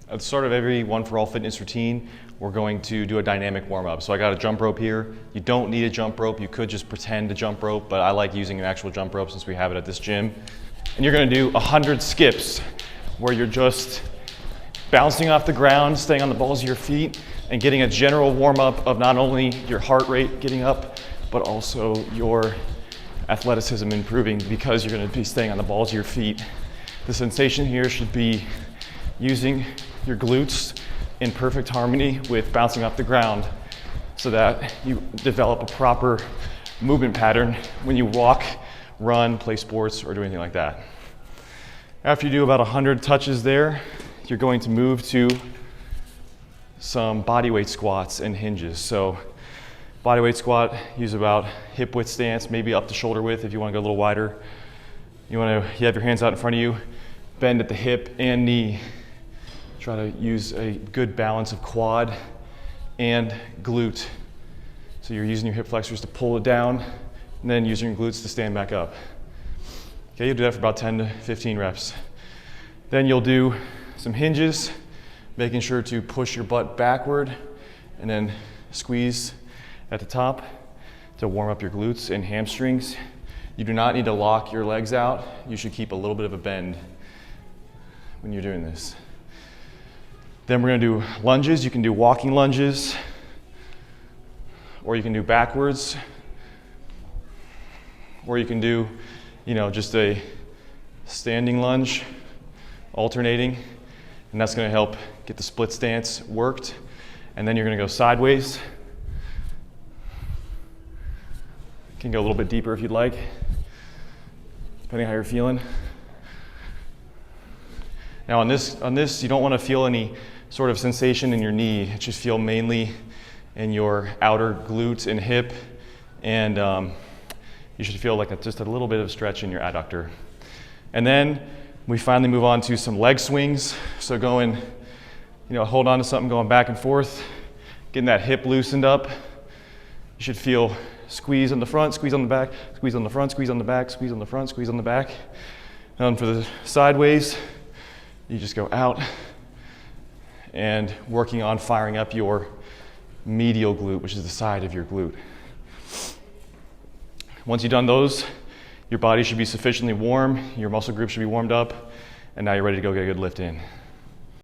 At the start of every One for All fitness routine, we're going to do a dynamic warm up. So I got a jump rope here. You don't need a jump rope. You could just pretend to jump rope, but I like using an actual jump rope since we have it at this gym. And you're gonna do 100 skips where you're just bouncing off the ground, staying on the balls of your feet, and getting a general warm up of not only your heart rate getting up, but also your athleticism improving because you're gonna be staying on the balls of your feet. The sensation here should be using your glutes in perfect harmony with bouncing off the ground so that you develop a proper movement pattern when you walk, run, play sports, or do anything like that. After you do about 100 touches there, you're going to move to some bodyweight squats and hinges. So bodyweight squat, use about hip width stance, maybe up to shoulder width if you want to go a little wider. You have your hands out in front of you, bend at the hip and knee. Try to use a good balance of quad and glute. So you're using your hip flexors to pull it down and then using your glutes to stand back up. Okay, you'll do that for about 10 to 15 reps. Then you'll do some hinges, making sure to push your butt backward and then squeeze at the top to warm up your glutes and hamstrings. You do not need to lock your legs out. You should keep a little bit of a bend when you're doing this. Then we're gonna do lunges. You can do walking lunges, or you can do backwards, or you can do, just a standing lunge, alternating, and that's gonna help get the split stance worked. And then you're gonna go sideways. You can go a little bit deeper if you'd like, depending on how you're feeling. Now on this, you don't wanna feel any sort of sensation in your knee. It should feel mainly in your outer glute and hip, and you should feel like just a little bit of stretch in your adductor. And then we finally move on to some leg swings. So going, hold on to something, going back and forth, getting that hip loosened up. You should feel squeeze on the front, squeeze on the back, squeeze on the front, squeeze on the back, squeeze on the front, squeeze on the back. And for the sideways, you just go out and working on firing up your medial glute, which is the side of your glute. Once you've done those, your body should be sufficiently warm, your muscle group should be warmed up, and now you're ready to go get a good lift in.